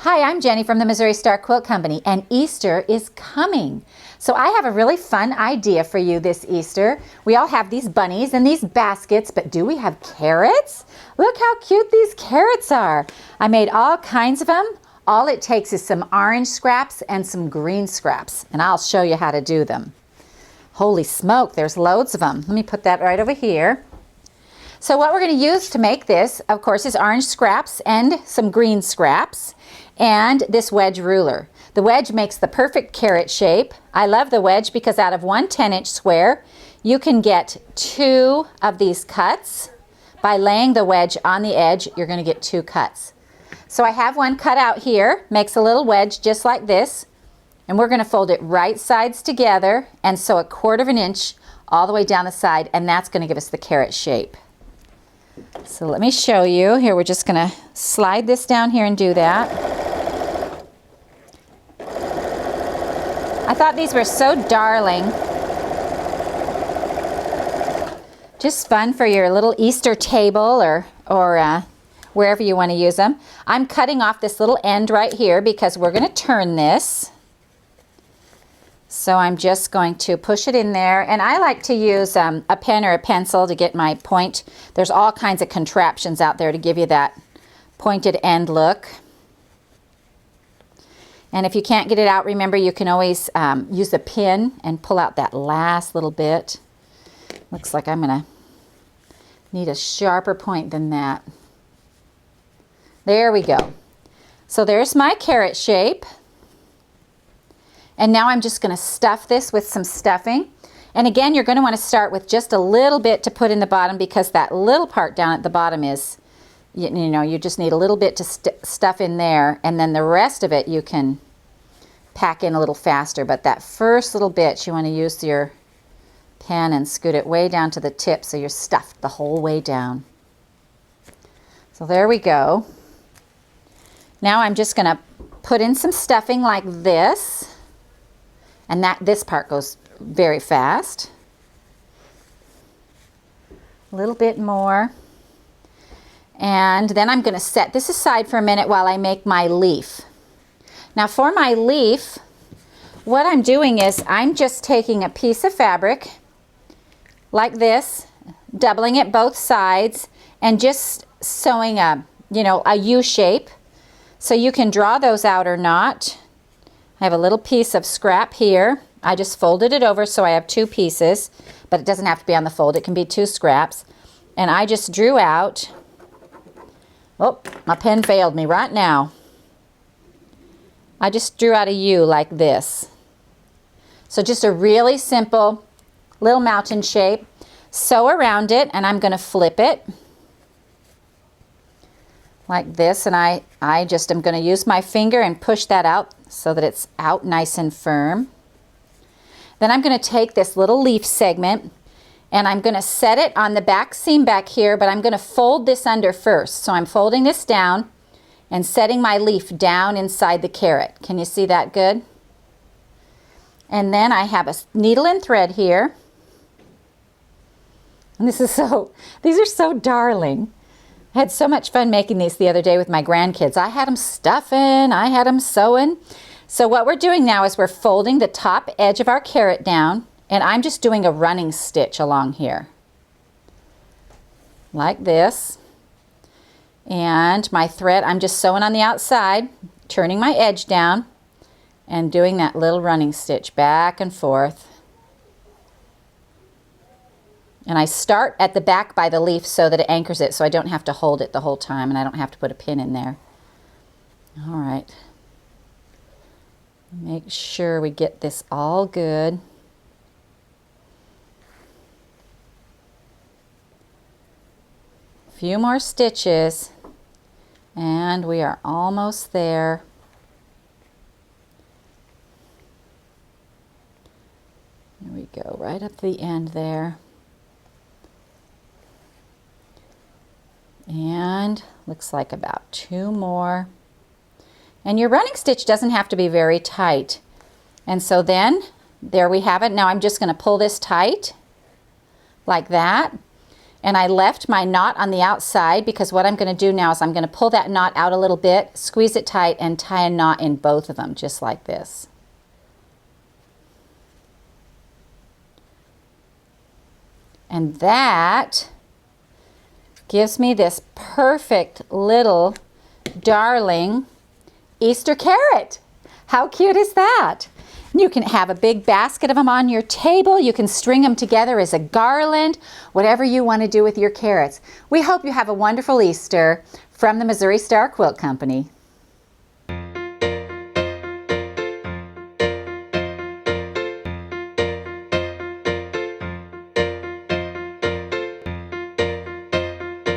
Hi, I'm Jenny from the Missouri Star Quilt Company, and Easter is coming. So I have a really fun idea for you this Easter. We all have these bunnies and these baskets, but do we have carrots? Look how cute these carrots are. I made all kinds of them. All it takes is some orange scraps and some green scraps, and I'll show you how to do them. Holy smoke, there's loads of them. Let me put that right over here. So what we're going to use to make this, of course, is orange scraps and some green scraps and this wedge ruler. The wedge makes the perfect carrot shape. I love the wedge because out of one 10-inch square, you can get 2 of these cuts. By laying the wedge on the edge, you're going to get 2 cuts. So I have one cut out here, makes a little wedge just like this, and we're going to fold it right sides together and sew 1/4 inch all the way down the side, and that's going to give us the carrot shape. So let me show you. Here, we're just going to slide this down here and do that. I thought these were so darling. Just fun for your little Easter table or wherever you want to use them. I'm cutting off this little end right here because we're going to turn this. So I'm just going to push it in there, and I like to use a pen or a pencil to get my point. There's all kinds of contraptions out there to give you that pointed end look. And if you can't get it out, remember you can always use a pin and pull out that last little bit. Looks like I'm gonna need a sharper point than that. There we go. So there's my carrot shape. And now I'm just going to stuff this with some stuffing. And again, you're going to want to start with just a little bit to put in the bottom because that little part down at the bottom is, you know, you just need a little bit to stuff in there, and then the rest of it you can pack in a little faster. But that first little bit, you want to use your pen and scoot it way down to the tip so you're stuffed the whole way down. So there we go. Now I'm just going to put in some stuffing like this. And this part goes very fast. A little bit more. And then I'm going to set this aside for a minute while I make my leaf. Now for my leaf, what I'm doing is I'm just taking a piece of fabric like this, doubling it both sides, and just sewing a U shape. So you can draw those out or not. I have a little piece of scrap here. I just folded it over so I have 2 pieces, but it doesn't have to be on the fold. It can be 2 scraps. And I just drew out, oh, my pen failed me right now. I just drew out a U like this. So just a really simple little mountain shape. Sew around it, and I'm going to flip it like this, and I just am going to use my finger and push that out so that it's out nice and firm. Then I'm going to take this little leaf segment and I'm going to set it on the back seam back here, but I'm going to fold this under first. So I'm folding this down and setting my leaf down inside the carrot. Can you see that good? And then I have a needle and thread here. And these are so darling. I had so much fun making these the other day with my grandkids. I had them stuffing, I had them sewing. So what we're doing now is we're folding the top edge of our carrot down, and I'm just doing a running stitch along here. Like this. And my thread, I'm just sewing on the outside, turning my edge down, and doing that little running stitch back and forth. And I start at the back by the leaf so that it anchors it, so I don't have to hold it the whole time and I don't have to put a pin in there. All right. Make sure we get this all good. A few more stitches and we are almost there. There we go, right up the end there. And looks like about 2 more. And your running stitch doesn't have to be very tight. And so then, there we have it. Now I'm just going to pull this tight, like that. And I left my knot on the outside because what I'm going to do now is I'm going to pull that knot out a little bit, squeeze it tight, and tie a knot in both of them, just like this. And that gives me this perfect little darling Easter carrot. How cute is that? You can have a big basket of them on your table. You can string them together as a garland, whatever you want to do with your carrots. We hope you have a wonderful Easter from the Missouri Star Quilt Company.